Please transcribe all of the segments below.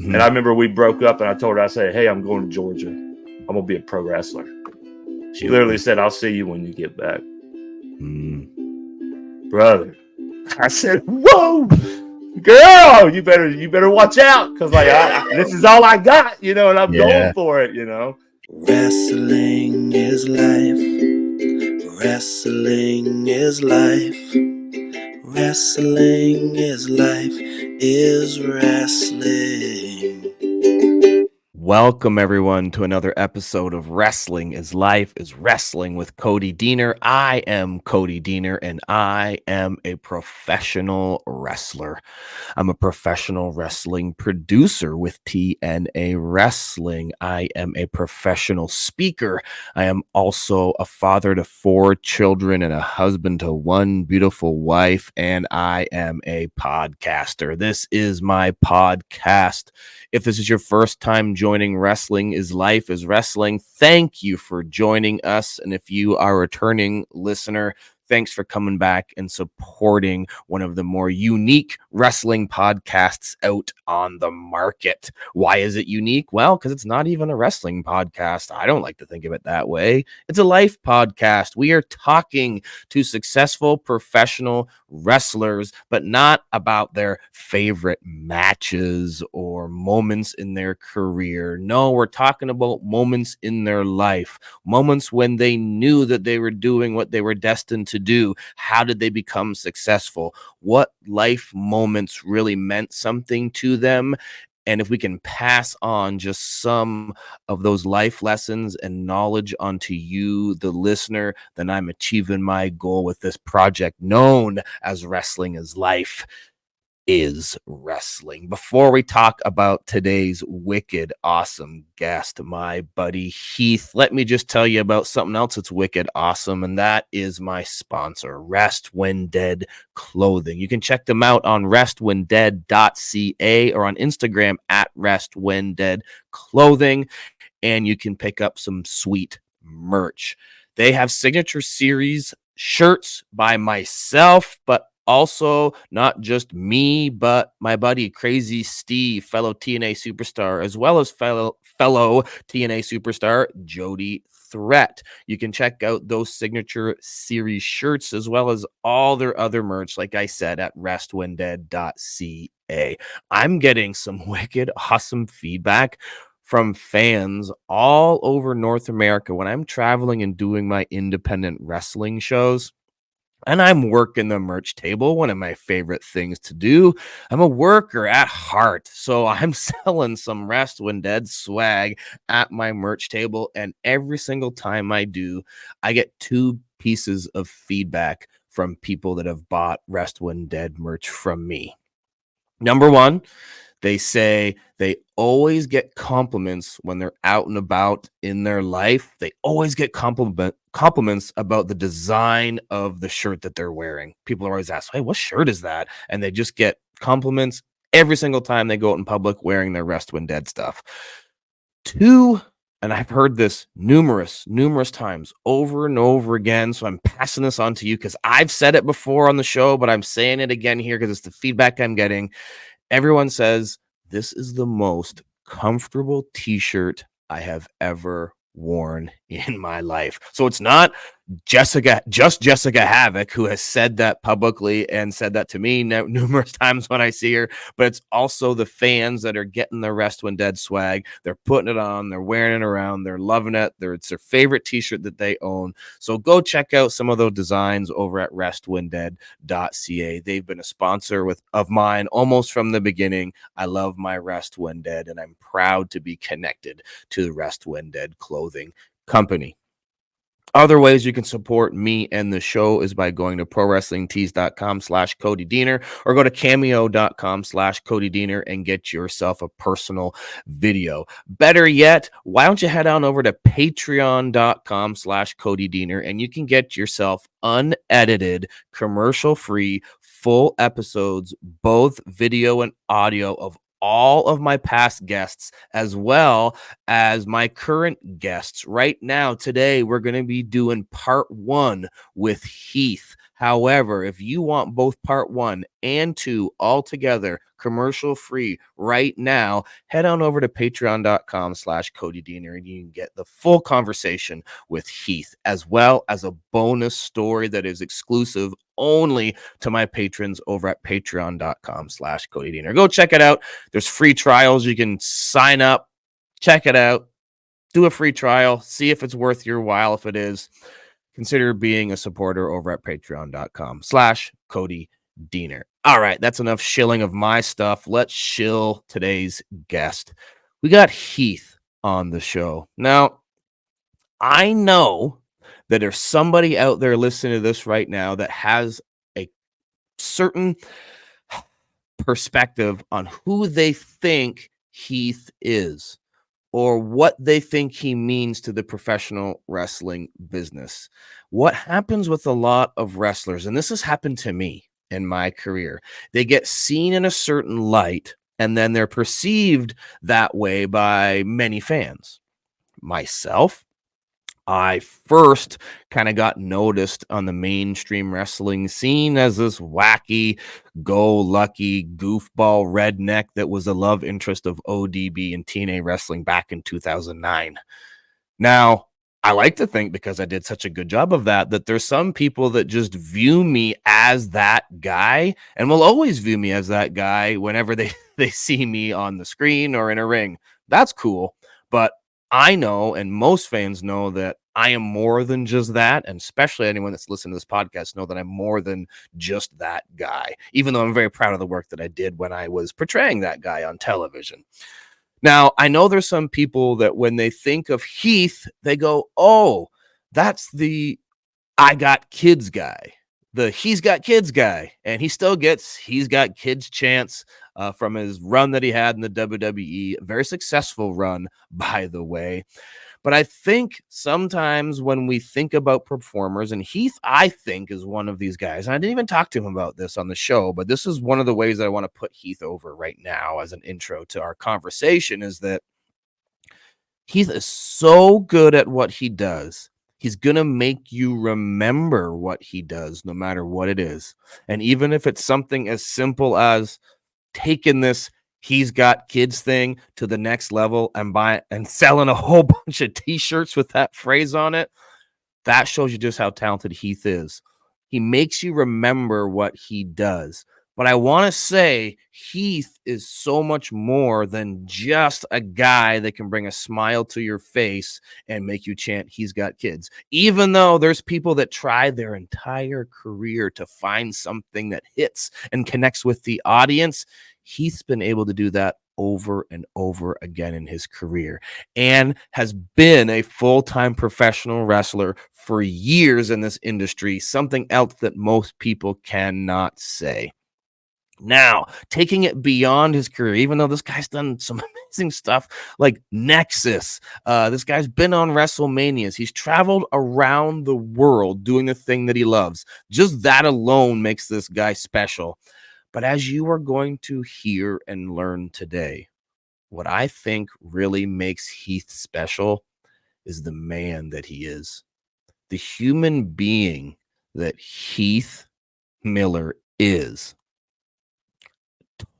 And I remember we broke up and I told her, I said, hey, I'm going to Georgia. I'm going to be a pro wrestler. She literally said, I'll see you when you get back. Brother. I said, whoa, girl, you better watch out. Cause like, this is all I got, and I'm going for it, Wrestling is life. Wrestling is life. Wrestling is life. Is wrestling. Welcome, everyone, to another episode of Wrestling is Life is Wrestling with Cody Diener. I am Cody Diener, and I am a professional wrestler. I'm a professional wrestling producer with TNA Wrestling. I am a professional speaker. I am also a father to 4 children and a husband to 1 beautiful wife, and I am a podcaster. This is my podcast. If this is your first time joining Wrestling is Life is Wrestling, thank you for joining us. And if you are a returning listener, thanks for coming back and supporting one of the more unique wrestling podcasts out on the market. Why is it unique? Well, because it's not even a wrestling podcast. I don't like to think of it that way. It's a life podcast. We are talking to successful professional wrestlers, but not about their favorite matches or moments in their career. No, we're talking about moments in their life, moments when they knew that they were doing what they were destined to do. How did they become successful? What life moments really meant something to them? And if we can pass on just some of those life lessons and knowledge onto you, the listener, then I'm achieving my goal with this project known as Wrestling is Life is Wrestling. Before we talk about today's wicked awesome guest, my buddy Heath, let me just tell you about something else that's wicked awesome, and that is my sponsor, Rest When Dead Clothing. You can check them out on restwhendead.ca or on Instagram at restwhendeadclothing, and you can pick up some sweet merch. They have signature series shirts by myself, but also not just me, but my buddy Crazy Steve, fellow TNA superstar, as well as fellow TNA superstar Jody Threat. You can check out those signature series shirts as well as all their other merch, like I said, at restwhendead.ca. I'm getting some wicked awesome feedback from fans all over North America when I'm traveling and doing my independent wrestling shows. And I'm working the merch table, one of my favorite things to do. I'm a worker at heart, so I'm selling some Rest When Dead swag at my merch table. And every single time I do, I get 2 pieces of feedback from people that have bought Rest When Dead merch from me. Number 1, they say they always get compliments when they're out and about in their life. They always get compliments about the design of the shirt that they're wearing. People are always asked, hey, what shirt is that? And they just get compliments every single time they go out in public wearing their Rest When Dead stuff. 2, and I've heard this numerous times over and over again, so I'm passing this on to you because I've said it before on the show, but I'm saying it again here because it's the feedback I'm getting. Everyone says this is the most comfortable t-shirt I have ever worn in my life. So it's not Jessica Havoc, who has said that publicly and said that to me numerous times when I see her, but it's also the fans that are getting the Rest When Dead swag. They're putting it on, they're wearing it around, they're loving it. It's their favorite t-shirt that they own. So go check out some of those designs over at restwhendead.ca. They've been a sponsor of mine almost from the beginning. I love my Rest When Dead, and I'm proud to be connected to the Rest When Dead clothing company. Other ways you can support me and the show is by going to prowrestlingtees.com/Cody Diener or go to cameo.com/Cody Diener and get yourself a personal video. Better yet, why don't you head on over to patreon.com/Cody Diener and you can get yourself unedited, commercial-free, full episodes, both video and audio of all of my past guests as well as my current guests. Right now, today, we're going to be doing part 1 with Heath. However, if you want both part 1 and 2 all together, commercial free right now, head on over to patreon.com/Cody Diener and you can get the full conversation with Heath, as well as a bonus story that is exclusive only to my patrons over at patreon.com/Cody Diener. Go check it out. There's free trials. You can sign up, check it out, do a free trial, see if it's worth your while. If it is, consider being a supporter over at patreon.com/Cody Diener. All right, that's enough shilling of my stuff. Let's shill today's guest. We got Heath on the show. Now, I know that there's somebody out there listening to this right now that has a certain perspective on who they think Heath is, or what they think he means to the professional wrestling business. What happens with a lot of wrestlers, and this has happened to me in my career, they get seen in a certain light, and then they're perceived that way by many fans. Myself, I first kind of got noticed on the mainstream wrestling scene as this wacky, go-lucky, goofball redneck that was the love interest of ODB and TNA wrestling back in 2009. Now, I like to think, because I did such a good job of that, that there's some people that just view me as that guy and will always view me as that guy whenever they see me on the screen or in a ring. That's cool. But I know, and most fans know, that I am more than just that. And especially anyone that's listening to this podcast know that I'm more than just that guy, even though I'm very proud of the work that I did when I was portraying that guy on television. Now, I know there's some people that when they think of Heath, they go, oh, that's the I got kids guy, the he's got kids guy. And he still gets he's got kids chance from his run that he had in the WWE. A very successful run, by the way. But I think sometimes when we think about performers, and Heath, I think, is one of these guys. And I didn't even talk to him about this on the show, but this is one of the ways that I want to put Heath over right now as an intro to our conversation, is that Heath is so good at what he does. He's going to make you remember what he does, no matter what it is. And even if it's something as simple as taking this he's got kids thing to the next level and buying and selling a whole bunch of t-shirts with that phrase on it, that shows you just how talented Heath is. He makes you remember what he does. But I want to say Heath is so much more than just a guy that can bring a smile to your face and make you chant, he's got kids. Even though there's people that try their entire career to find something that hits and connects with the audience, Heath's been able to do that over and over again in his career and has been a full-time professional wrestler for years in this industry, something else that most people cannot say. Now, taking it beyond his career, even though this guy's done some amazing stuff like Nexus, this guy's been on WrestleManias. He's traveled around the world doing the thing that he loves. Just that alone makes this guy special. But as you are going to hear and learn today, what I think really makes Heath special is the man that he is, the human being that Heath Miller is.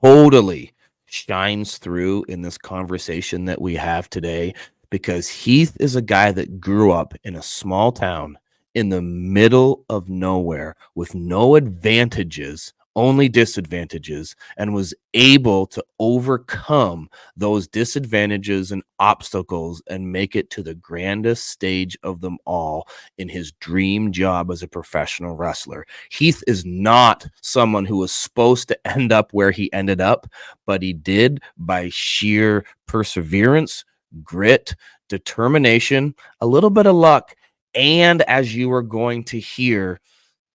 Totally shines through in this conversation that we have today, because Heath is a guy that grew up in a small town in the middle of nowhere with no advantages, only disadvantages, and was able to overcome those disadvantages and obstacles and make it to the grandest stage of them all in his dream job as a professional wrestler. Heath is not someone who was supposed to end up where he ended up, but he did by sheer perseverance, grit, determination, a little bit of luck, and as you are going to hear,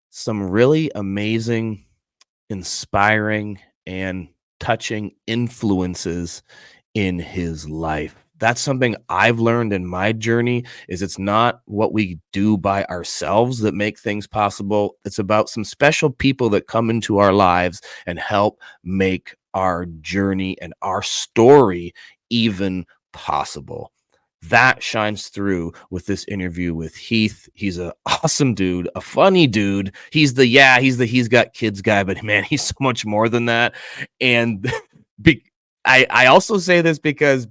some really amazing, inspiring, and touching influences in his life. That's something I've learned in my journey, is it's not what we do by ourselves that make things possible. It's about some special people that come into our lives and help make our journey and our story even possible. that shines through with this interview with Heath. He's an awesome dude, a funny dude. He's the he's got kids guy, but man, he's so much more than that. And I also say this because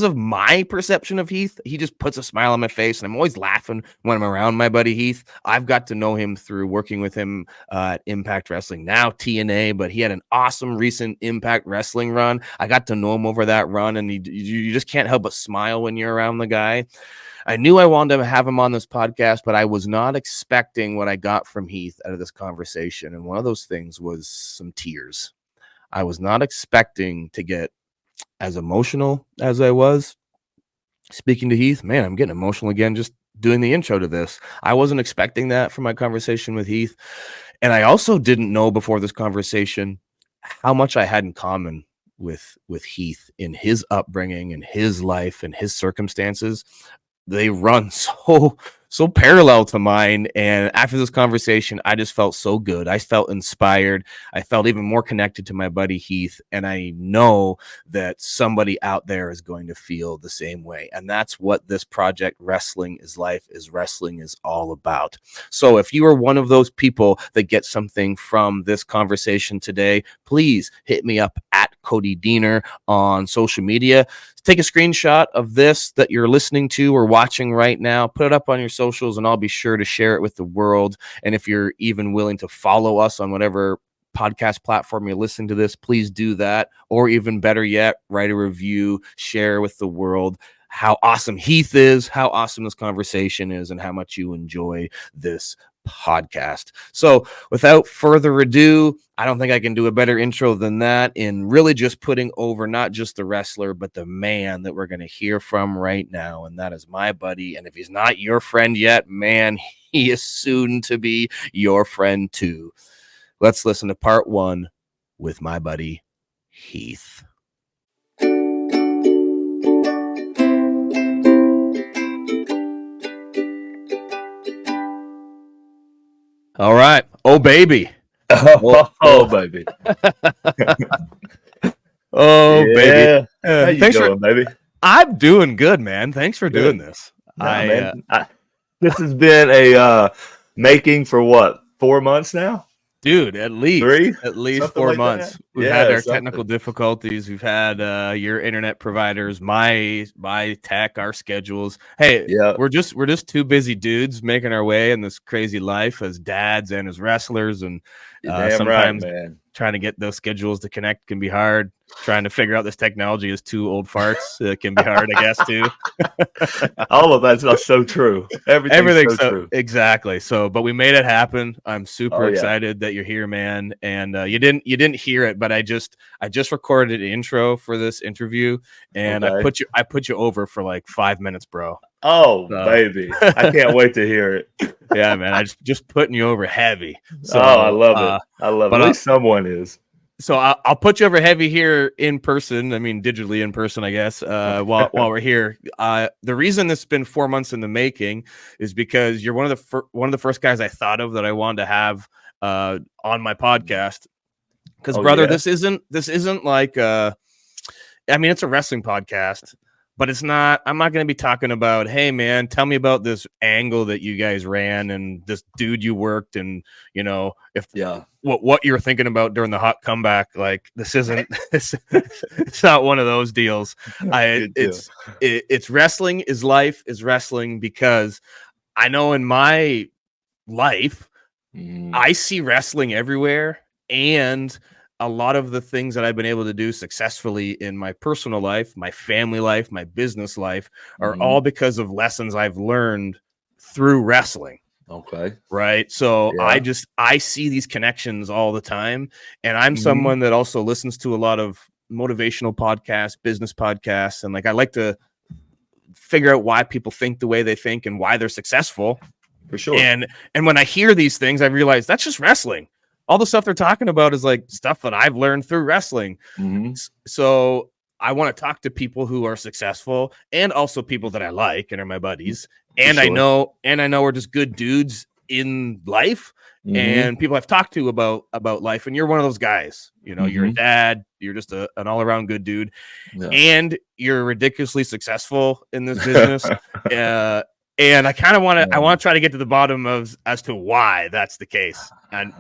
of my perception of Heath, he just puts a smile on my face, and I'm always laughing when I'm around my buddy Heath. I've got to know him through working with him at Impact Wrestling, now TNA, but he had an awesome recent Impact Wrestling run. I got to know him over that run, and you just can't help but smile when you're around the guy. I knew I wanted to have him on this podcast, but I was not expecting what I got from Heath out of this conversation, and one of those things was some tears. I was not expecting to get as emotional as I was speaking to Heath. Man, I'm getting emotional again just doing the intro to this. I wasn't expecting that from my conversation with Heath. And I also didn't know before this conversation how much I had in common with Heath in his upbringing and his life and his circumstances. They run so parallel to mine. And after this conversation, I just felt so good. I felt inspired. I felt even more connected to my buddy Heath. And I know that somebody out there is going to feel the same way. And that's what this project, Wrestling is Life, is Wrestling is all about. So if you are one of those people that get something from this conversation today, please hit me up at Cody Diener on social media. Take a screenshot of this that you're listening to or watching right now, put it up on your socials, and I'll be sure to share it with the world. And if you're even willing to follow us on whatever podcast platform you're listening to this, please do that. Or even better yet, write a review, share with the world how awesome Heath is, how awesome this conversation is, and how much you enjoy this podcast. So without further ado, I don't think I can do a better intro than that in really just putting over not just the wrestler, but the man that we're going to hear from right now. And that is my buddy. And if he's not your friend yet, man, he is soon to be your friend too. Let's listen to part 1 with my buddy Heath. All right. Oh, baby. Oh, baby. Oh, Yeah. baby. How you Thanks doing, baby? I'm doing good, man. Thanks for doing this. Man. This has been a making for what, 4 months now? Dude, at least 3? at least Something 4 like months. that? We've Yeah, had our something. technical difficulties. We've had your internet providers, my tech, our schedules. Hey, Yeah. we're just two busy dudes making our way in this crazy life as dads and as wrestlers, and You're damn sometimes right, man. trying to get those schedules to connect can be hard. Trying to figure out this technology is two old farts. It can be hard, I guess, too. All of that's so true. Everything's so true. Exactly. So, but we made it happen. I'm super Oh, yeah. excited that you're here, man. And you didn't hear it, but I just recorded an intro for this interview, and Okay. I put you over for like 5 minutes, bro. Oh, So- baby. I can't wait to hear it. Yeah, man. I just putting you over heavy. So I love it. I love it. but, At least someone is. So I'll put you over heavy here in person. I mean, digitally in person, I guess. While we're here, the reason this has been 4 months in the making is because you're one of the first guys I thought of that I wanted to have on my podcast. Because, brother, yeah? this isn't like I mean, it's a wrestling podcast, but it's not. I'm not going to be talking about, hey, man, tell me about this angle that you guys ran and this dude you worked, and what you're thinking about during the hot comeback. Like, this isn't. It's not one of those deals. It's wrestling is life is wrestling, because I know in my life I see wrestling everywhere, and a lot of the things that I've been able to do successfully in my personal life, my family life, my business life are all because of lessons I've learned through wrestling. Okay. Right. So Yeah. I see these connections all the time. And I'm someone that also listens to a lot of motivational podcasts, business podcasts. And like, I like to figure out why people think the way they think and why they're successful. For sure. And when I hear these things, I realize that's just wrestling. All the stuff they're talking about is like stuff that I've learned through wrestling. So I want to talk to people who are successful, and also people that I like and are my buddies. And I know we're just good dudes in life Mhm. and people I've talked to about life. And you're one of those guys. You know, you're a Mhm. dad. You're just an all around good dude, Yeah. and you're ridiculously successful in this business. And I kind of want to try to get to the bottom of as to why that's the case. And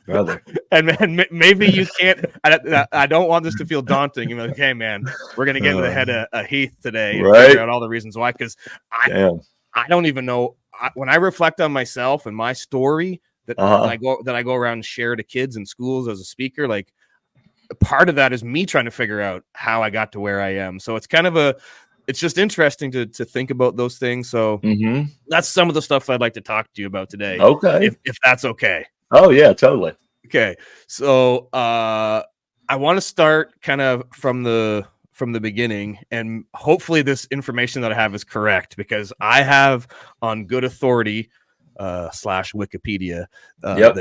brother. and maybe you can't. I don't want this to feel daunting. You're like, hey man, we're gonna get into the head of Heath today and figure Right? out all the reasons why. Because Damn. I don't even know when I reflect on myself and my story that I go around and share to kids in schools as a speaker. Like part of that is me trying to figure out how I got to where I am. So it's kind of it's just interesting to think about those things. So Mhm. that's some of the stuff I'd like to talk to you about today, Okay. if that's okay. Oh yeah, totally. Okay, so I want to start kind of from the beginning, and hopefully this information that I have is correct because I have on good authority / Wikipedia Yep.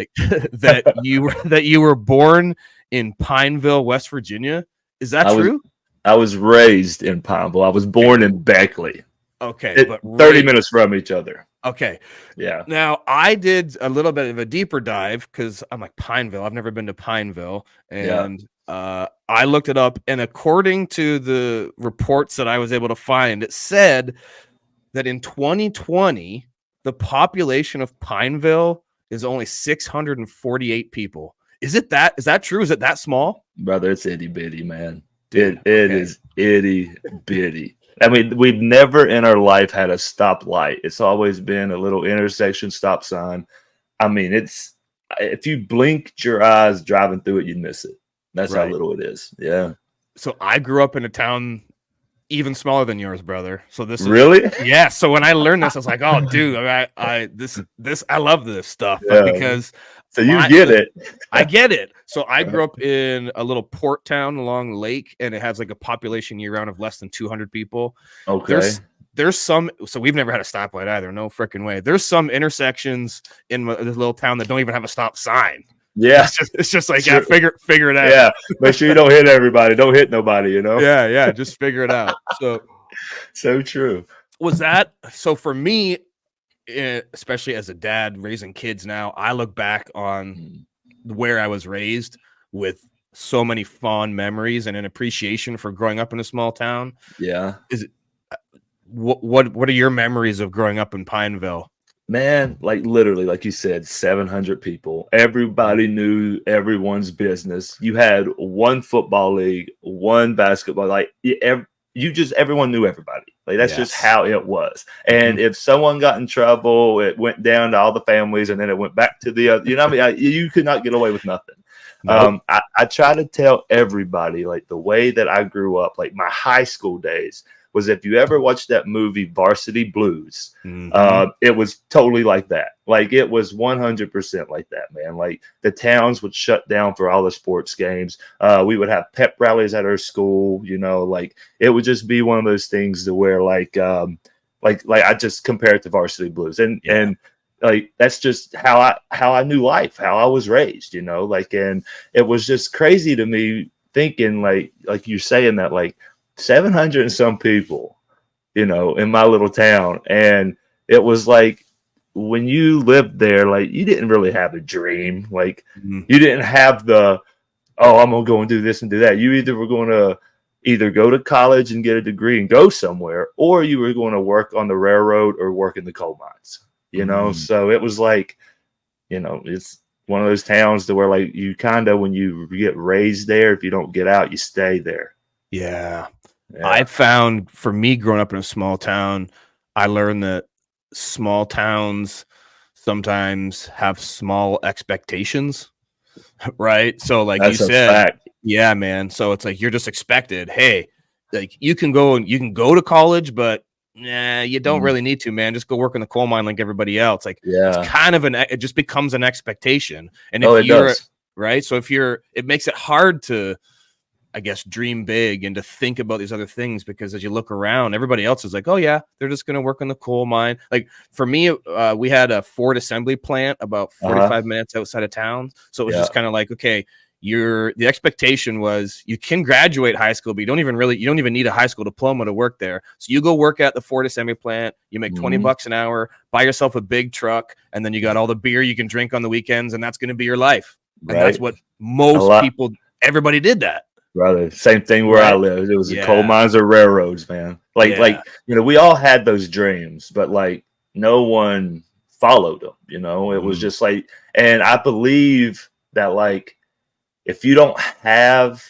that you were born in Pineville, West Virginia. Is that true? I was raised in Pineville. I was born in Beckley. Okay, but 30 minutes from each other. Okay. Yeah. Now I did a little bit of a deeper dive because I'm like Pineville. I've never been to Pineville, and I looked it up. And according to the reports that I was able to find, it said that in 2020, the population of Pineville is only 648 people. Is that true? Is it that small? Brother, it's itty bitty, man. Dude, it is itty bitty. I mean, we've never in our life had a stoplight. It's always been a little intersection stop sign. I mean, if you blinked your eyes driving through it, you'd miss it. That's how little it is. Yeah. So I grew up in a town even smaller than yours, brother. So this is really, yeah. So when I learned this, I was like, oh, dude, I love this stuff because so you get it. I get it. So I grew up in a little port town along the lake, and it has like a population year round of less than 200 people. Okay. There's some, so we've never had a stoplight either. No freaking way. There's some intersections in this little town that don't even have a stop sign. Yeah. It's just like, yeah, figure it out. Yeah. Make sure you don't hit everybody. Don't hit nobody, you know? Yeah. Just figure it out. So true. Was that, so for me, especially as a dad raising kids now, I look back on where I was raised with so many fond memories and an appreciation for growing up in a small town. Yeah. What are your memories of growing up in Pineville? Man, like literally, like you said, 700 people. Everybody knew everyone's business. You had one football league, one basketball. Like everyone knew everybody. Like that's just how it was. And if someone got in trouble, it went down to all the families, and then it went back to the other. You know what I mean? You could not get away with nothing. Nope. I try to tell everybody like the way that I grew up, like my high school days. Was if you ever watched that movie Varsity Blues, it was totally like that. Like it was 100% like that, man. Like the towns would shut down for all the sports games. We would have pep rallies at our school, you know, like it would just be one of those things to where like I just compare it to Varsity Blues and like that's just how I knew life, how I was raised, you know, like, and it was just crazy to me thinking like you're saying that like 700 and some people, you know, in my little town. And it was like when you lived there, like you didn't really have a dream. Like you didn't have the, oh, I'm going to go and do this and do that. You either were going to go to college and get a degree and go somewhere, or you were going to work on the railroad or work in the coal mines, you know? So it was like, you know, it's one of those towns to where like you kind of, when you get raised there, if you don't get out, you stay there. Yeah. I found for me growing up in a small town, I learned that small towns sometimes have small expectations, right? So like that's you said, fact. Yeah, man. So it's like you're just expected, hey, like you can go to college, but you don't really need to, man. Just go work in the coal mine like everybody else. Like it's kind of it just becomes an expectation. And if you're right, so it makes it hard to, I guess, dream big and to think about these other things, because as you look around, everybody else is like, oh yeah, they're just going to work in the coal mine. Like for me, we had a Ford assembly plant about 45 minutes outside of town. So it was just kind of like, okay, the expectation was you can graduate high school, but you don't even need a high school diploma to work there. So you go work at the Ford assembly plant, you make $20 an hour, buy yourself a big truck, and then you got all the beer you can drink on the weekends, and that's going to be your life. Right. And that's what most people, everybody did that. Brother, same thing where I lived. It was the coal mines or railroads, man. Like, we all had those dreams, but like no one followed them, It was just like, and I believe that like, if you don't have,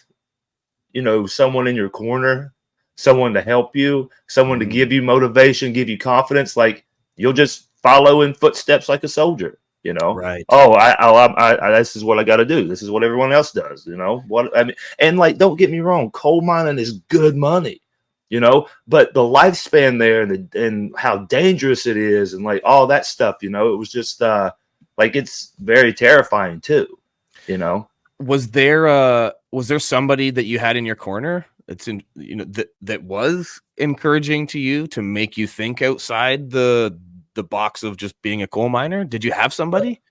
someone in your corner, someone to help you, someone to give you motivation, give you confidence, like you'll just follow in footsteps like a soldier, Right. Oh, I this is what I got to do. This is what everyone else does, what I mean. And like, don't get me wrong, coal mining is good money, but the lifespan there and how dangerous it is and like all that stuff, it was just like, it's very terrifying too, Was there somebody that you had in your corner that was encouraging to you to make you think outside the box of just being a coal miner? Did you have somebody?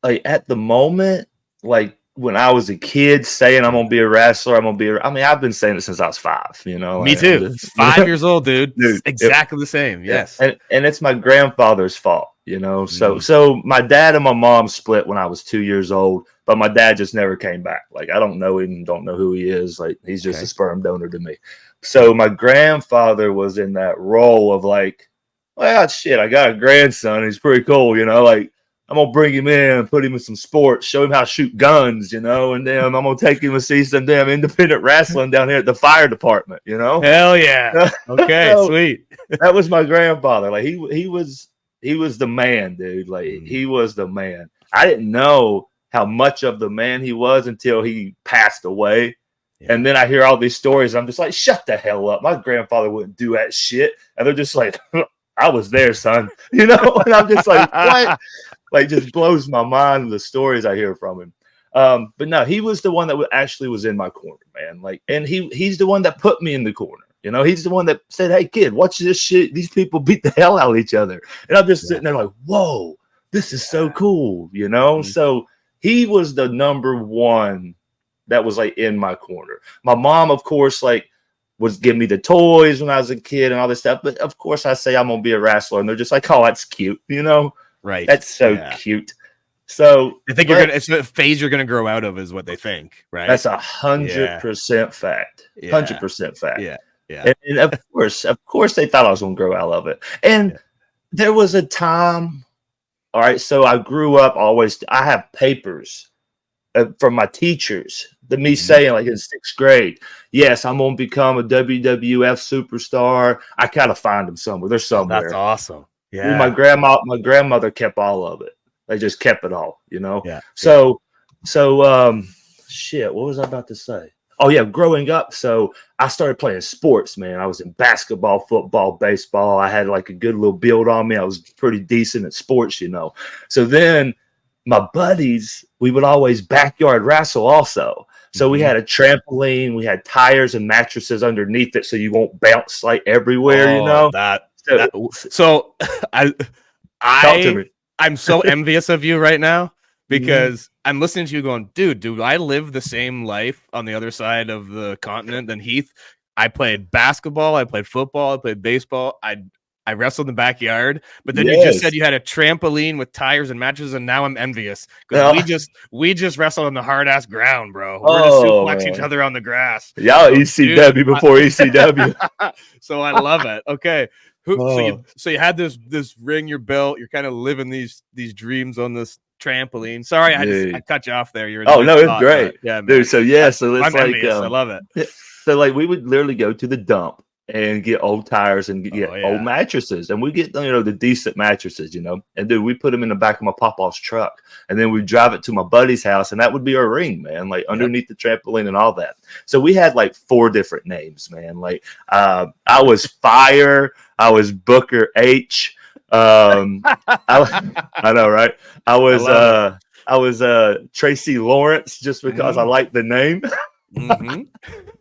Like at the moment, like when I was a kid saying I'm gonna be a wrestler, I've been saying it since I was 5, Me too. 5 years old, dude. Exactly the same. Yes. And it's my grandfather's fault, So my dad and my mom split when I was 2 years old, but my dad just never came back. Like I don't know him, don't know who he is. Like he's just a sperm donor to me. So my grandfather was in that role of like, well, shit, I got a grandson. He's pretty cool, like I'm going to bring him in and put him in some sports, show him how to shoot guns, and then I'm going to take him to see some damn independent wrestling down here at the fire department, Hell yeah. Okay, so, sweet. That was my grandfather. Like he was the man, dude. Like he was the man. I didn't know how much of the man he was until he passed away. Yeah. And then I hear all these stories. I'm just like, shut the hell up. My grandfather wouldn't do that shit. And they're just like, I was there, son. And I'm just like, what? Like, just blows my mind the stories I hear from him. But no, he was the one that actually was in my corner, man. Like, and he's the one that put me in the corner. He's the one that said, hey, kid, watch this shit. These people beat the hell out of each other. And I'm just sitting there like, whoa, this is so cool, So he was the number one that was like in my corner. My mom, of course, like, was giving me the toys when I was a kid and all this stuff. But of course I say I'm going to be a wrestler and they're just like, oh, that's cute. Right. That's so cute. So I think it's a phase you're going to grow out of is what they think. Right. That's 100% fact. 100% fact. Yeah. Yeah. And of course they thought I was going to grow out of it. And there was a time. All right. So I grew up I have papers from my teachers, me saying like in 6th grade, yes, I'm going to become a WWF superstar. I gotta find them somewhere. They're somewhere. That's awesome. Yeah. Well, my grandmother kept all of it. They just kept it all, Yeah. So, shit. What was I about to say? Oh yeah, growing up. So I started playing sports, man. I was in basketball, football, baseball. I had like a good little build on me. I was pretty decent at sports, So then my buddies, we would always backyard wrestle also. So we had a trampoline, we had tires and mattresses underneath it so you won't bounce like everywhere, So talk to me. I'm so envious of you right now because I'm listening to you going, dude, I live the same life on the other side of the continent than Heath. I played basketball, I played football, I played baseball, I wrestled in the backyard, but then you just said you had a trampoline with tires and mattresses, and now I'm envious because we just wrestled on the hard ass ground, bro. We're just suplex each other on the grass. Y'all ECW before ECW. So I love it. Okay. So you had this ring you're built. You're kind of living these dreams on this trampoline. Sorry, I cut you off there. It's great. Yeah, dude. So so it's I'm like envious. I love it. So like we would literally go to the dump and get old tires and get old mattresses, and we get the decent mattresses, and dude, we put them in the back of my papa's truck, and then we drive it to my buddy's house, and that would be our ring, man, like underneath the trampoline and all that. So we had like 4 different names, man. Like I was Fire, I was Booker H, I know, right? I was Tracy Lawrence just because I like the name.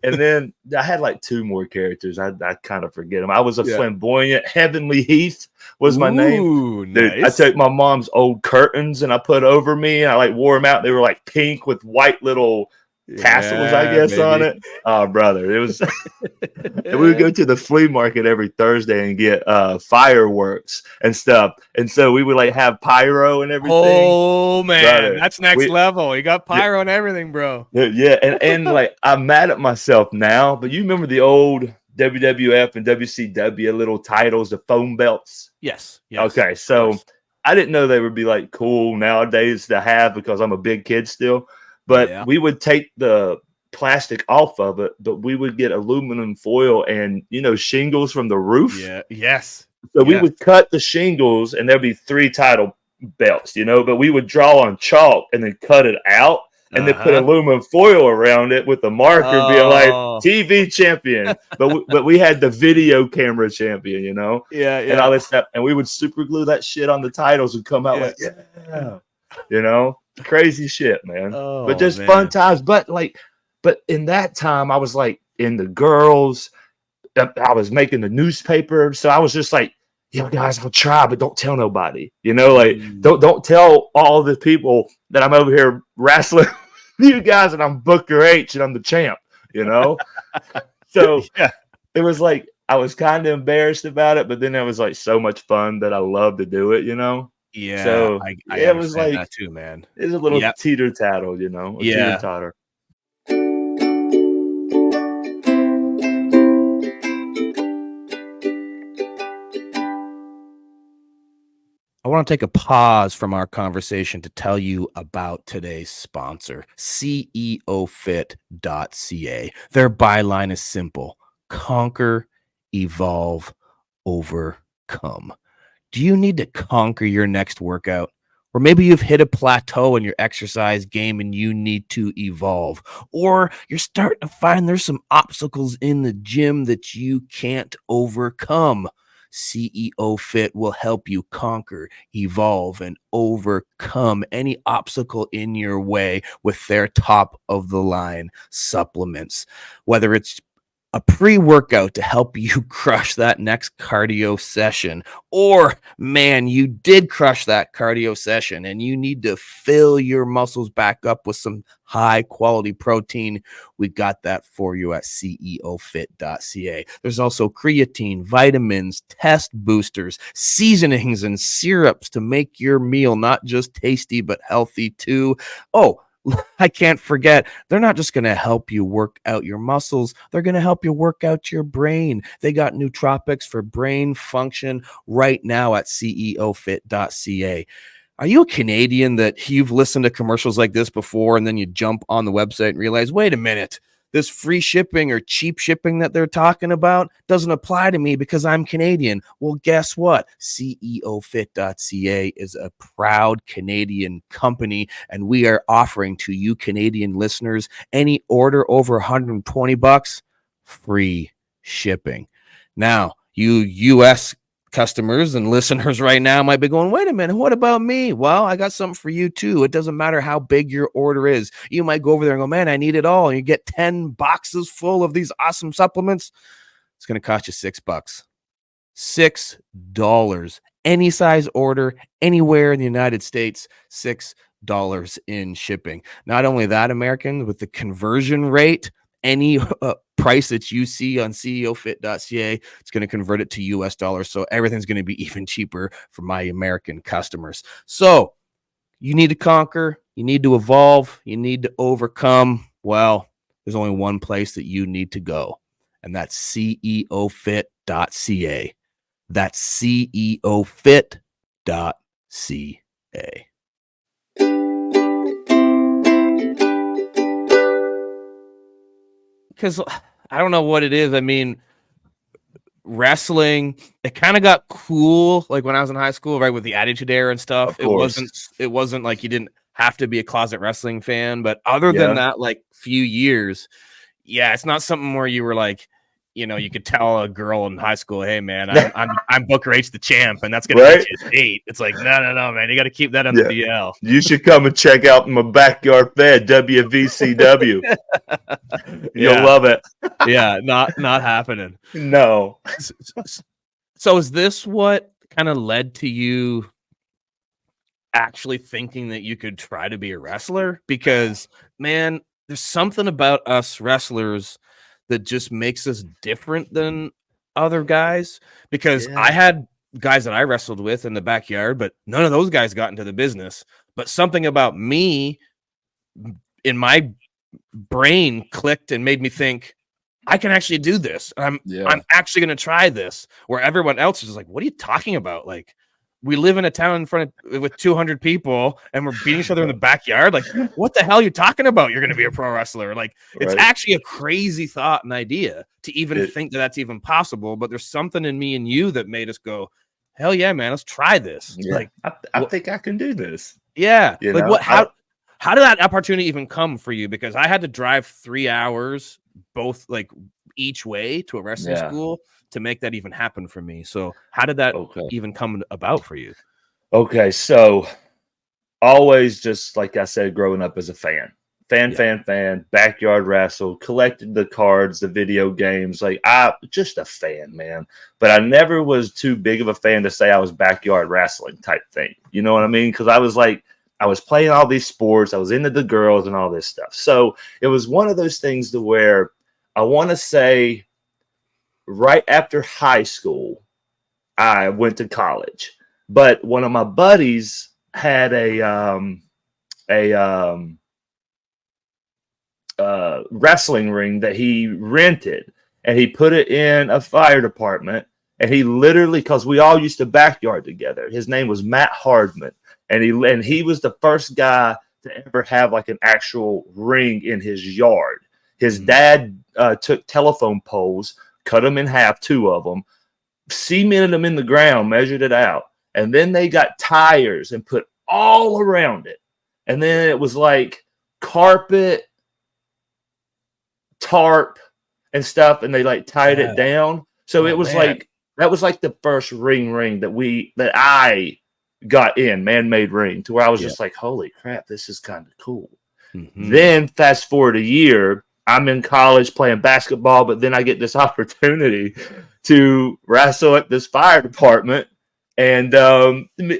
And then I had like 2 more characters. I kind of forget them. I was a flamboyant Heavenly Heath was my name. Dude, nice. I took my mom's old curtains and I put over me and I like wore them out. They were like pink with white little tassels, I guess, on baby. it. Oh, brother, it was. And we would go to the flea market every Thursday and get fireworks and stuff. And so we would like have pyro and everything. Oh man, Brother, that's next we level. You got yeah, pyro and everything, bro. yeah, and like I'm mad at myself now, but you remember the old WWF and WCW little titles, the foam belts? Yes. Okay, Of so course. I didn't know they would be like cool nowadays to have because I'm a big kid still. But Yeah. we would take the plastic off of it, but we would get aluminum foil and shingles from the roof. Yeah. Yes. So we would cut the shingles and there'd be 3 title belts, but we would draw on chalk and then cut it out and then put Uh-huh. aluminum foil around it with a marker being like Oh. TV champion. But we had the video camera champion, Yeah. and all Yeah. this stuff. And we would super glue that shit on the titles and come out Yeah. like, crazy shit, man. But Oh just fun man. times. But in that time, I was like in the girls. I was making the newspaper, so I was just like, guys, I'll try, but don't tell nobody. Like don't tell all the people that I'm over here wrestling you guys, and I'm Booker H and I'm the champ. So Yeah. it was like I was kind of embarrassed about it, but then it was like so much fun that I love to do it. Yeah. So I it was understand like that too, man. it's a little Yep. teeter tattle, a teeter Yeah. totter. I want to take a pause from our conversation to tell you about today's sponsor, ceofit.ca. Their byline is simple: conquer, evolve, overcome. Do you need to conquer your next workout? Or maybe you've hit a plateau in your exercise game and you need to evolve. Or you're starting to find there's some obstacles in the gym that you can't overcome. CEO Fit will help you conquer, evolve, and overcome any obstacle in your way with their top of the line supplements. Whether it's a pre-workout to help you crush that next cardio session, or man, you did crush that cardio session and you need to fill your muscles back up with some high quality protein, we got that for you at ceofit.ca. There's also creatine, vitamins, test boosters, seasonings, and syrups to make your meal not just tasty but healthy too. Oh, I can't forget, they're not just going to help you work out your muscles, they're going to help you work out your brain. They got nootropics for brain function right now at ceofit.ca. Are you a Canadian that you've listened to commercials like this before and then you jump on the website and realize, wait a minute, this free shipping or cheap shipping that they're talking about doesn't apply to me because I'm Canadian? Well, guess what? ceofit.ca is a proud Canadian company, and we are offering to you Canadian listeners any order over $120, free shipping. Now, you US customers and listeners right now might be going, wait a minute, what about me? Well, I got something for you too. It doesn't matter how big your order is. You might go over there and go, man, I need it all. And you get 10 boxes full of these awesome supplements. It's going to cost you $6. $6. Any size order, anywhere in the United States, $6 in shipping. Not only that, Americans, with the conversion rate, any price that you see on ceofit.ca, it's going to convert it to US dollars. So everything's going to be even cheaper for my American customers. So you need to conquer, you need to evolve, you need to overcome. Well, there's only one place that you need to go, and that's ceofit.ca. That's ceofit.ca. Because I don't know what it is. I mean, wrestling, it kind of got cool like when I was in high school, right, with the Attitude Era and stuff. Of course. It wasn't like you didn't have to be a closet wrestling fan, but other than Yeah. that, like few years, yeah, it's not something where you were like, you could tell a girl in high school, hey man, I'm Booker H the champ, and that's gonna Right? get you a date. It's like, no, man, you got to keep that on the DL. You should come and check out my backyard fed, WVCW. You'll love it. Yeah, not happening. No. So is this what kind of led to you actually thinking that you could try to be a wrestler? Because, man, there's something about us wrestlers that just makes us different than other guys, because I Yeah. had guys that I wrestled with in the backyard, but none of those guys got into the business. But something about me in my brain clicked and made me think I can actually do this. I'm actually going to try this, where everyone else is just like, what are you talking about? Like, we live in a town in front of with 200 people and we're beating each other in the backyard. Like, what the hell are you talking about? You're going to be a pro wrestler. Like, it's Right. actually a crazy thought and idea to even It, think that that's even possible. But there's something in me and you that made us go, hell yeah, man, let's try this. yeah. Like, I think I can do this. yeah. You Like, know, how did that opportunity even come for you? Because I had to drive 3 hours both like each way to a wrestling yeah. school to make that even happen for me. So how did that Okay. even come about for you? Okay. So always just like I said, growing up as a fan, backyard wrestle, collected the cards, the video games. Like I just a fan, man. But I never was too big of a fan to say I was backyard wrestling type thing. You know what I mean? Because I was like, I was playing all these sports. I was into the girls and all this stuff. So it was one of those things to where I want to say right after high school, I went to college. But one of my buddies had a wrestling ring that he rented, and he put it in a fire department. And he literally, because we all used to backyard together. His name was Matt Hardman, and he was the first guy to ever have like an actual ring in his yard. His dad took telephone poles, cut them in half, 2 of them, cemented them in the ground, measured it out, and then they got tires and put all around it. And then it was like carpet, tarp, and stuff, and they like tied it down. So it was like that was like the first ring that I got in, man-made ring, to where I was just like, holy crap, this is kind of cool. Then fast forward a year, I'm in college playing basketball, but then I get this opportunity to wrestle at this fire department. And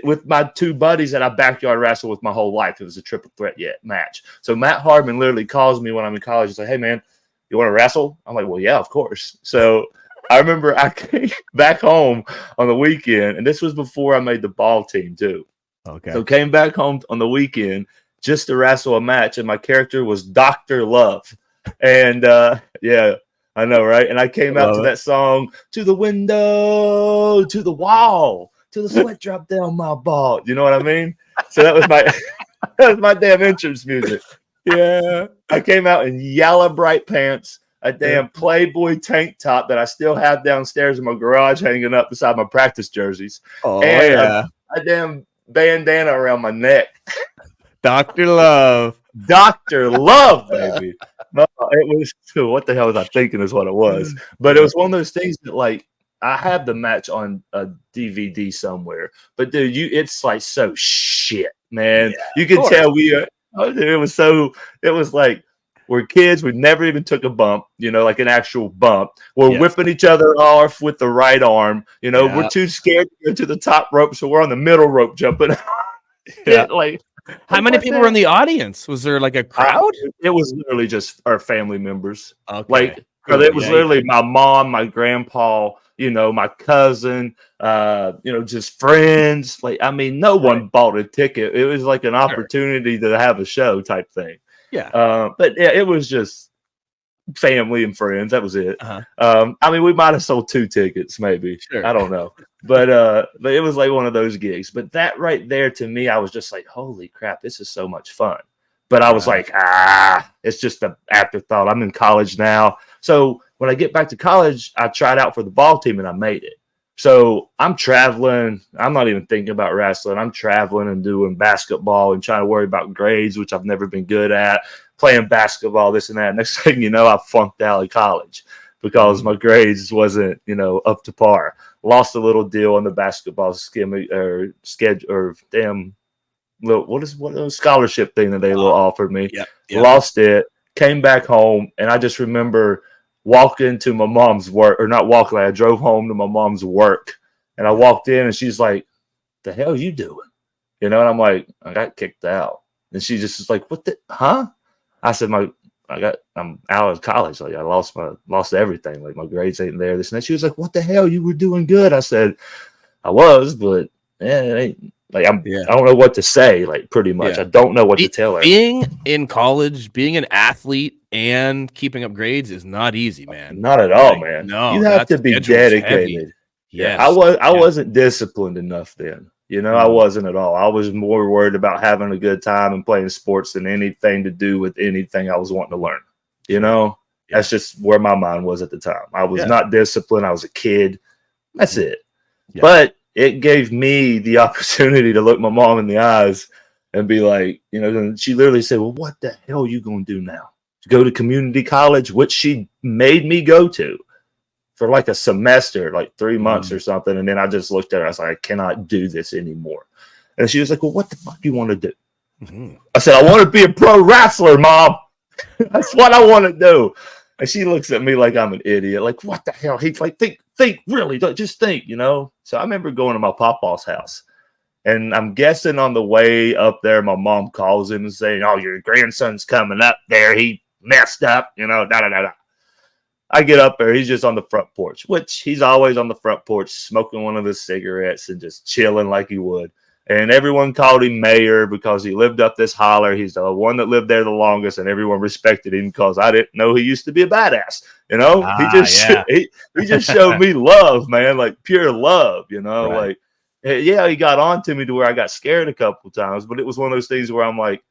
with my 2 buddies that I backyard wrestled with my whole life. It was a triple threat match. So Matt Hardman literally calls me when I'm in college and says, hey, man, you want to wrestle? I'm like, well, yeah, of course. So I remember I came back home on the weekend, and this was before I made the ball team too. Okay. So came back home on the weekend just to wrestle a match, and my character was Dr. Love. And yeah, I know, right? And I came out to that song, to the window, to the wall, to the sweat drop down my ball. You know what I mean? So that was my damn entrance music. Yeah. I came out in yellow bright pants, a damn Playboy tank top that I still have downstairs in my garage hanging up beside my practice jerseys. Oh, and yeah. a damn bandana around my neck. Dr. Love. Dr. Love, baby. No, it was, what the hell was I thinking is what it was. But it was one of those things that, like, I have the match on a DVD somewhere. But, dude, it's like so shit, man. Yeah, you can tell it was like, we're kids. We never even took a bump, like an actual bump. We're whipping each other off with the right arm. We're too scared to go to the top rope, so we're on the middle rope jumping. Like, how many people were in the audience? Was there like a crowd? It was literally just our family members. Okay. Like, it was literally my mom, my grandpa, my cousin, just friends. Like, I mean, no one bought a ticket. It was like an opportunity to have a show type thing. Yeah. But yeah, it was just family and friends. That was it. I mean, we might have sold 2 tickets, maybe. Sure. I don't know. But it was like one of those gigs. But that right there, to me, I was just like, holy crap, this is so much fun. But I was like, it's just an afterthought. I'm in college now. So when I get back to college, I tried out for the ball team and I made it. So I'm traveling. I'm not even thinking about wrestling. I'm traveling and doing basketball and trying to worry about grades, which I've never been good at, playing basketball, this and that. Next thing you know, I flunked out of college because my grades wasn't, up to par. Lost a little deal on the basketball schedule or damn little what scholarship thing that they offered me. Lost it, came back home, and I just remember walking to my mom's work, or not walking, I drove home to my mom's work, and I walked in and she's like, the hell you doing? And I'm like, I got kicked out. And she just was like, what the, huh? I said, my I'm out of college. Like I lost everything. Like my grades ain't there. This and that. She was like, "What the hell? You were doing good." I said, "I was, but it ain't like I don't know what to say. Like pretty much, I don't know what to tell her." Being in college, being an athlete, and keeping up grades is not easy, man. Not at all, man. No, You have that to be schedule's heavy. dedicated. Yes. I wasn't disciplined enough then. I wasn't at all. I was more worried about having a good time and playing sports than anything to do with anything I was wanting to learn. That's just where my mind was at the time. I was not disciplined. I was a kid. That's it. Yeah. But it gave me the opportunity to look my mom in the eyes and be like, and she literally said, "Well, what the hell are you going to do now? Go to community college," which she made me go to for like a semester, like 3 months or something. And then I just looked at her. I was like, "I cannot do this anymore." And she was like, "Well, what the fuck do you want to do?" I said, "I want to be a pro wrestler, Mom. That's what I want to do." And she looks at me like I'm an idiot. Like, "What the hell?" He's like, think, really, just think, So I remember going to my papa's house. And I'm guessing on the way up there, my mom calls him and saying, "Oh, your grandson's coming up there. He messed up, da-da-da-da." I get up there. He's just on the front porch, which he's always on the front porch, smoking one of his cigarettes and just chilling like he would. And everyone called him Mayor because he lived up this holler. He's the one that lived there the longest, and everyone respected him because I didn't know he used to be a badass. He just showed me love, man, like pure love. Like, he got on to me to where I got scared a couple times, but it was one of those things where I'm like,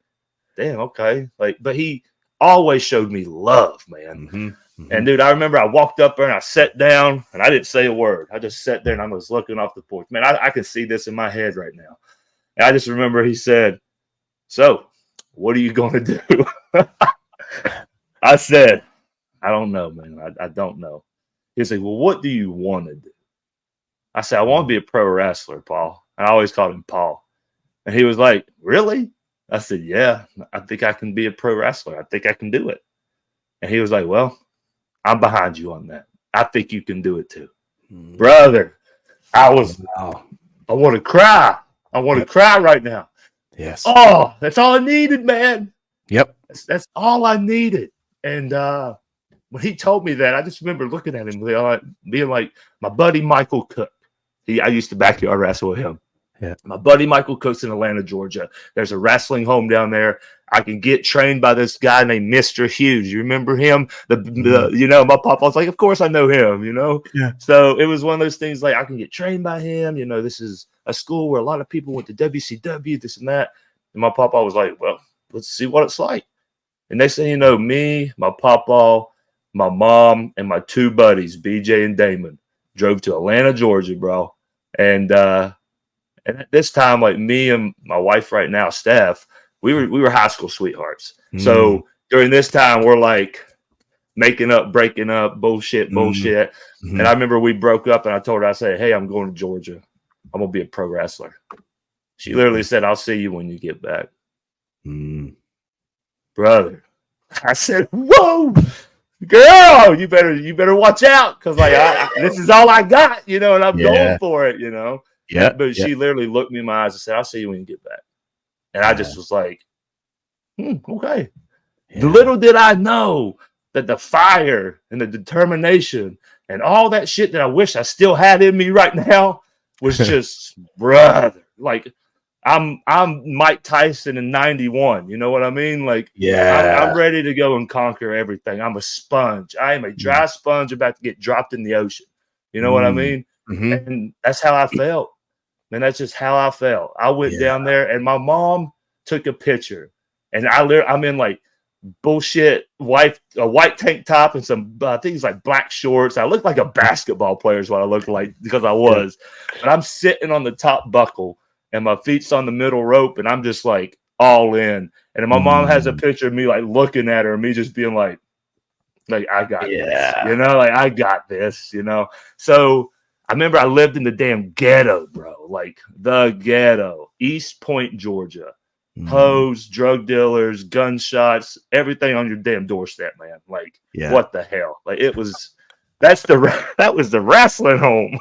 damn, okay, like, but he always showed me love, man. And dude, I remember I walked up there and I sat down and I didn't say a word. I just sat there and I was looking off the porch. Man, I can see this in my head right now. And I just remember he said, "So, what are you going to do?" I said, "I don't know, man. I don't know." He said, "Well, what do you want to do?" I said, "I want to be a pro wrestler, Paul." And I always called him Paul. And he was like, "Really?" I said, "Yeah, I think I can be a pro wrestler. I think I can do it." And he was like, "Well, I'm behind you on that. I think you can do it too." Brother, I want to cry. I want to cry right now. Yes. Oh, that's all I needed, man. Yep. That's all I needed. And when he told me that, I just remember looking at him being like, my buddy Michael Cook. I used to backyard wrestle with him. Yeah. My buddy Michael Cook's in Atlanta, Georgia. There's a wrestling home down there. I can get trained by this guy named Mr. Hughes. You remember him? My papa was like, "Of course I know him," Yeah. So it was one of those things like I can get trained by him. This is a school where a lot of people went to WCW, this and that. And my papa was like, "Well, let's see what it's like." And next thing you know, me, my papa, my mom, and my two buddies, BJ and Damon, drove to Atlanta, Georgia, bro. And at this time, like me and my wife right now, Steph, we were high school sweethearts. So during this time, we're like making up, breaking up, bullshit. And I remember we broke up and I told her, I said, "Hey, I'm going to Georgia. I'm going to be a pro wrestler." She literally said, "I'll see you when you get back." Brother, I said, "Whoa, girl, you better watch out. Cause like, this is all I got, and I'm going for it, Yeah. But she literally looked me in my eyes and said, "I'll see you when you get back." And I just was like, okay. Yeah. Little did I know that the fire and the determination and all that shit that I wish I still had in me right now was just, brother, like I'm Mike Tyson in 91. You know what I mean? Like, I'm ready to go and conquer everything. I'm a sponge. I am a dry sponge about to get dropped in the ocean. You know what I mean? And that's how I felt. Man, that's just how I felt. I went down there and my mom took a picture and I'm in like bullshit a white tank top and some things like black shorts. I looked like a basketball player is what I looked like because I was. But I'm sitting on the top buckle and my feet's on the middle rope and I'm just like all in. And my mom has a picture of me like looking at her and me just being like I got this, like I got this, So I remember I lived in the damn ghetto, bro, like the ghetto, East Point, Georgia. Hoes, drug dealers, gunshots, everything on your damn doorstep, man. Like, what the hell? Like, that was the wrestling home.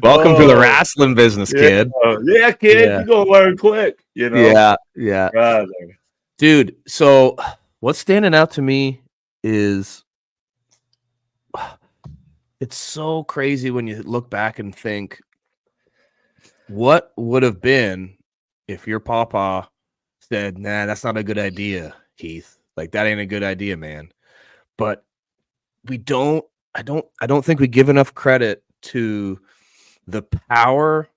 Welcome to the wrestling business, kid. Yeah, kid, you're gonna learn quick, Yeah. Brother. Dude, so What's standing out to me is it's so crazy when you look back and think, what would have been if your papa said, "Nah, that's not a good idea, Heath. Like that ain't a good idea, man." But we don't I don't think we give enough credit to the power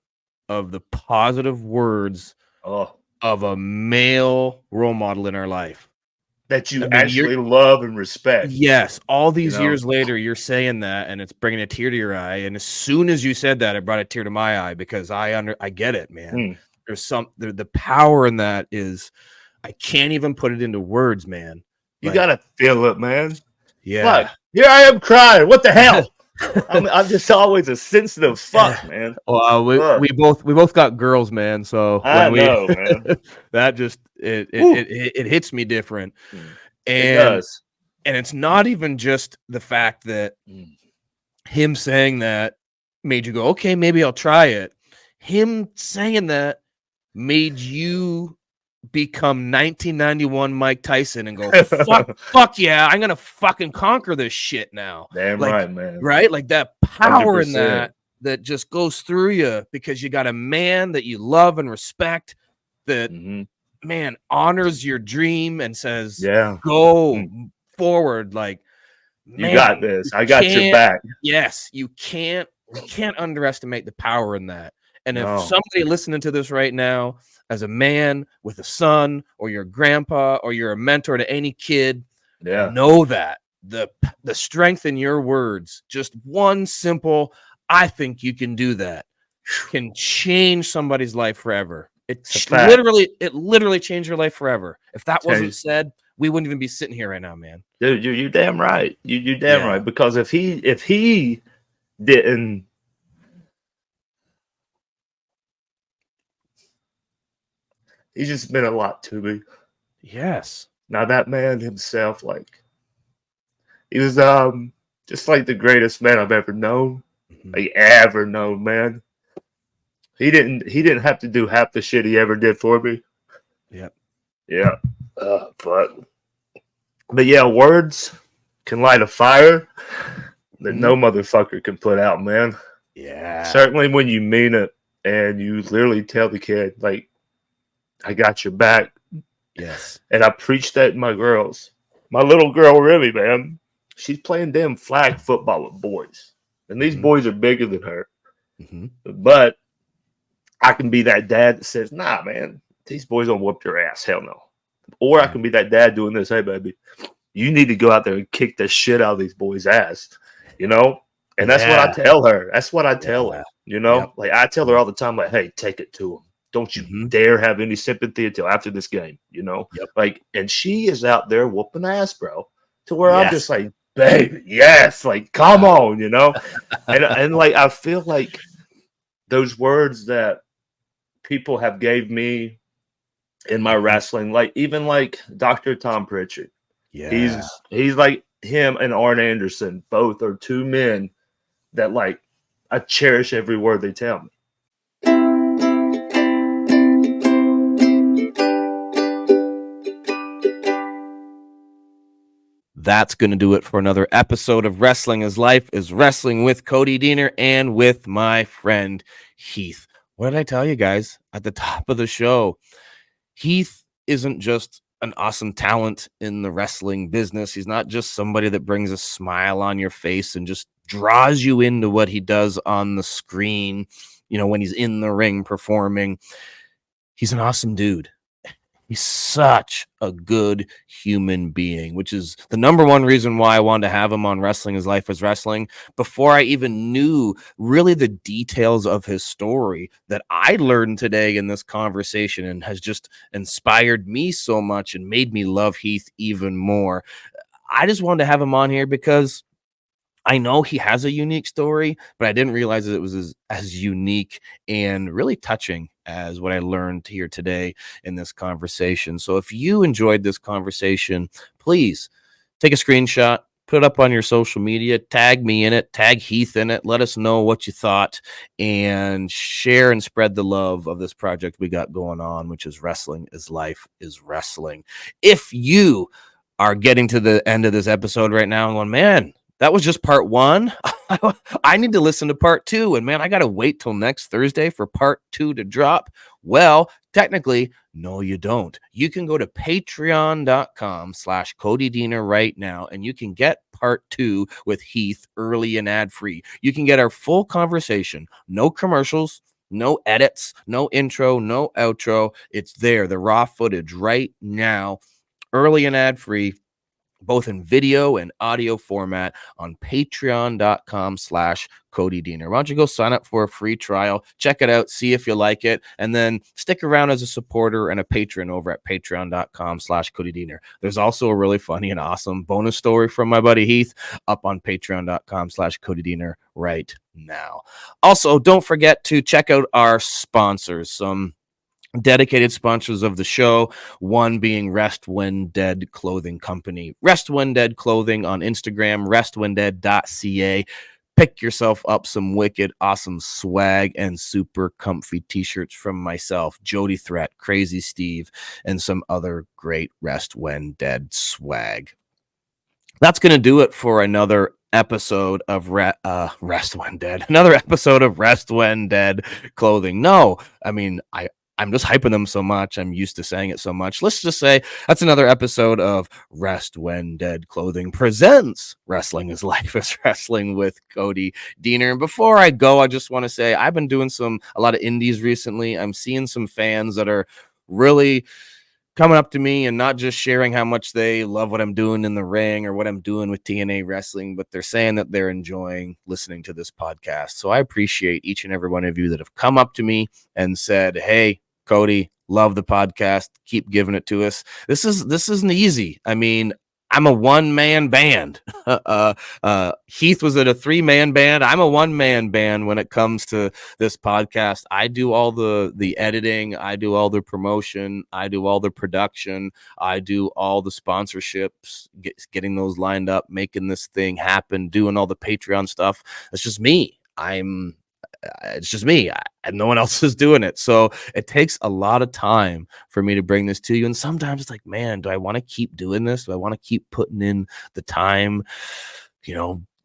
of the positive words Oh, of a male role model in our life. that you I mean, you're actually love and respect. yes, all You these know, years later, you're saying that, and it's bringing a tear to your eye. And as soon as you said that, it brought a tear to my eye because I get it, man. Mm. There's the power in that is I can't even put it into words, man. You Like, gotta feel it, man. yeah. Fuck, here I am crying. What the hell? I'm just always a sensitive fuck, man. Well, Ugh. we both got girls, man. So I when we know, man. that just Woo. it hits me different, It and does. it's not even just the fact that Mm. him saying that made you go, okay, maybe I'll try it. Him saying that made you become 1991 Mike Tyson and go, fuck yeah, I'm gonna fucking conquer this shit now. Damn Like, right, man. right? Like that power in 100%. that just goes through you because you got a man that you love and respect that Mhm. man honors your dream and says, Yeah. go Mm. forward. Like, You got man, this. you I got your can't, back. yes, you can't underestimate the power in that. And if No. somebody listening to this right now, as a man with a son, or your grandpa, or you're a mentor to any kid, Yeah. know that the strength in your words, just one simple, I think you can do that, can change somebody's life forever. It's a fact. It literally changed your life forever. If that wasn't Change. said, we wouldn't even be sitting here right now, man. Dude, you're damn right. You're damn Yeah. right. Because if he didn't, he's just been a lot to me. Yes. Now that man himself, like, he was just like the greatest man I've ever known. Mhm. Like ever known, man. He didn't have to do half the shit he ever did for me. Yep. Yeah. But yeah, words can light a fire that no motherfucker can put out, man. Yeah. Certainly when you mean it and you literally tell the kid, like, I got your back. Yes. And I preach that to my girls. My little girl, really, man, she's playing damn flag football with boys. And these boys are bigger than her. But I can be that dad that says, nah, man, these boys don't whoop your ass. Hell no. Or I can be that dad doing this. Hey, baby, you need to go out there and kick the shit out of these boys' ass. You know? And that's what I tell her. That's what I tell her. You know? Yep. Like, I tell her all the time, like, hey, take it to them. Don't you dare have any sympathy until after this game, you know? Yep. Like, and she is out there whooping ass, bro. To where I'm just like, baby, yes, like, come on, you know? and like, I feel like those words that people have gave me in my wrestling, like even like Dr. Tom Pritchard. Yeah. He's like him and Arn Anderson. Both are two men that like I cherish every word they tell me. That's going to do it for another episode of Wrestling is Life is Wrestling with Cody Diener and with my friend Heath. What did I tell you guys at the top of the show? Heath isn't just an awesome talent in the wrestling business. He's not just somebody that brings a smile on your face and just draws you into what he does on the screen, you know, when he's in the ring performing. He's an awesome dude. He's such a good human being, which is the number one reason why I wanted to have him on Wrestling is Life is Wrestling before I even knew really the details of his story that I learned today in this conversation and has just inspired me so much and made me love Heath even more. I just wanted to have him on here because I know he has a unique story, but I didn't realize that it was as unique and really touching as what I learned here today in this conversation. So if you enjoyed this conversation, please take a screenshot, put it up on your social media, tag me in it, tag Heath in it, let us know what you thought, and share and spread the love of this project we got going on, which is Wrestling is Life is Wrestling. If you are getting to the end of this episode right now and going, man, that was just part one. I need to listen to part two. And man, I got to wait till next Thursday for part two to drop. Well, technically, no, you don't. You can go to patreon.com/Cody Diener right now, and you can get part two with Heath early and ad free. You can get our full conversation, no commercials, no edits, no intro, no outro. It's there, the raw footage right now, early and ad free, both in video and audio format on patreon.com/Cody Diener. Why don't you go sign up for a free trial, check it out, see if you like it, and then stick around as a supporter and a patron over at patreon.com/Cody Diener. There's also a really funny and awesome bonus story from my buddy Heath up on patreon.com/Cody Diener right now. Also, don't forget to check out our sponsors, some dedicated sponsors of the show, one being Rest When Dead Clothing Company. Rest When Dead Clothing on Instagram, restwhendead.ca. Pick yourself up some wicked awesome swag and super comfy t-shirts from myself, Jody Threat, Crazy Steve, and some other great Rest When Dead swag. That's going to do it for another episode of Rest When Dead. Another episode of Rest When Dead Clothing. No, I mean, I'm just hyping them so much. I'm used to saying it so much. Let's just say that's another episode of Rest When Dead Clothing presents Wrestling is Life is Wrestling with Cody Diener. And before I go, I just want to say I've been doing a lot of indies recently. I'm seeing some fans that are really coming up to me and not just sharing how much they love what I'm doing in the ring or what I'm doing with TNA wrestling, but they're saying that they're enjoying listening to this podcast. So I appreciate each and every one of you that have come up to me and said, hey, Cody, love the podcast. Keep giving it to us. This isn't easy. I mean, I'm a one-man band. Heath was in a three-man band. I'm a one-man band when it comes to this podcast. I do all the editing. I do all the promotion. I do all the production. I do all the sponsorships, getting those lined up, making this thing happen, doing all the Patreon stuff. It's just me. It's just me, and no one else is doing it. So it takes a lot of time for me to bring this to you. And sometimes it's like, man, do I want to keep doing this? Do I want to keep putting in the time,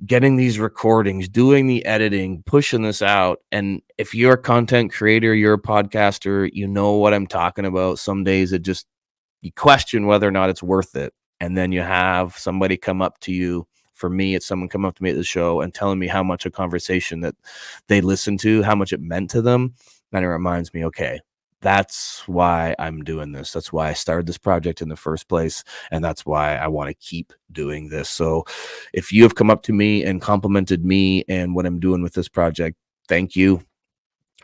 getting these recordings, doing the editing, pushing this out? And if you're a content creator, you're a podcaster, you know what I'm talking about. Some days you question whether or not it's worth it. And then you have somebody come up to you. For me, it's someone come up to me at the show and telling me how much a conversation that they listened to, how much it meant to them. And it reminds me, okay, that's why I'm doing this. That's why I started this project in the first place. And that's why I want to keep doing this. So if you have come up to me and complimented me and what I'm doing with this project, thank you.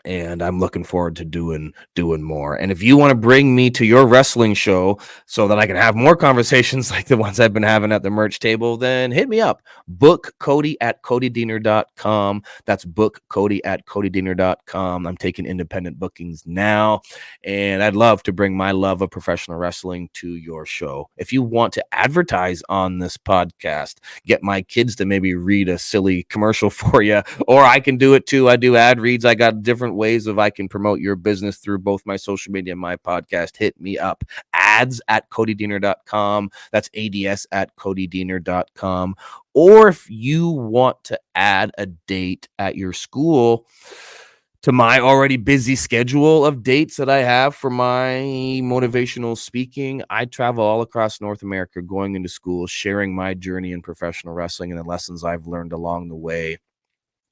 And I'm looking forward to doing more. And if you want to bring me to your wrestling show so that I can have more conversations like the ones I've been having at the merch table, then hit me up. Book Cody at CodyDiener.com. That's book Cody at CodyDiener.com. I'm taking independent bookings now, and I'd love to bring my love of professional wrestling to your show. If you want to advertise on this podcast, get my kids to maybe read a silly commercial for you, or I can do it too. I do ad reads. I got different ways of I can promote your business through both my social media and my podcast. Hit me up. Ads at CodyDiener.com. That's ads at CodyDiener.com. Or if you want to add a date at your school to my already busy schedule of dates that I have for my motivational speaking, I travel all across North America going into schools, sharing my journey in professional wrestling and the lessons I've learned along the way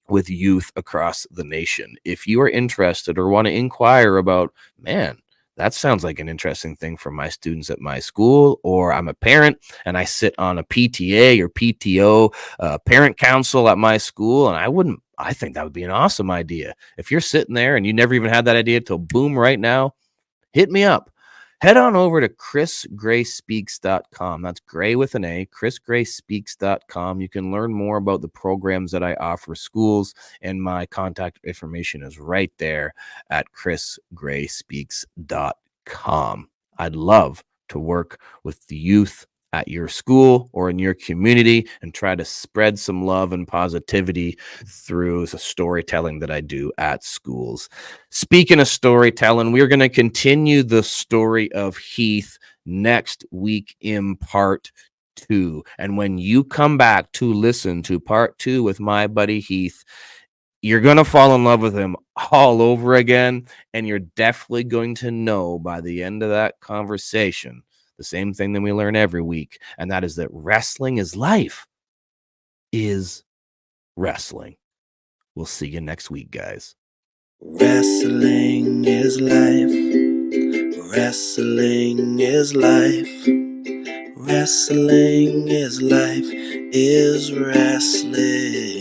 with youth across the nation. If you are interested or want to inquire about, man, that sounds like an interesting thing for my students at my school, or I'm a parent and I sit on a PTA or PTO parent council at my school, and I think that would be an awesome idea. If you're sitting there and you never even had that idea till boom right now, hit me up. Head on over to chrisgrayspeaks.com. That's Gray with an A, chrisgrayspeaks.com. You can learn more about the programs that I offer schools, and my contact information is right there at chrisgrayspeaks.com. I'd love to work with the youth at your school or in your community and try to spread some love and positivity through the storytelling that I do at schools. Speaking of storytelling, we're going to continue the story of Heath next week in part 2. And when you come back to listen to part 2 with my buddy Heath, you're going to fall in love with him all over again. And you're definitely going to know by the end of that conversation the same thing that we learn every week. And that is that wrestling is life is wrestling. We'll see you next week, guys. Wrestling is life. Wrestling is life. Wrestling is life is wrestling.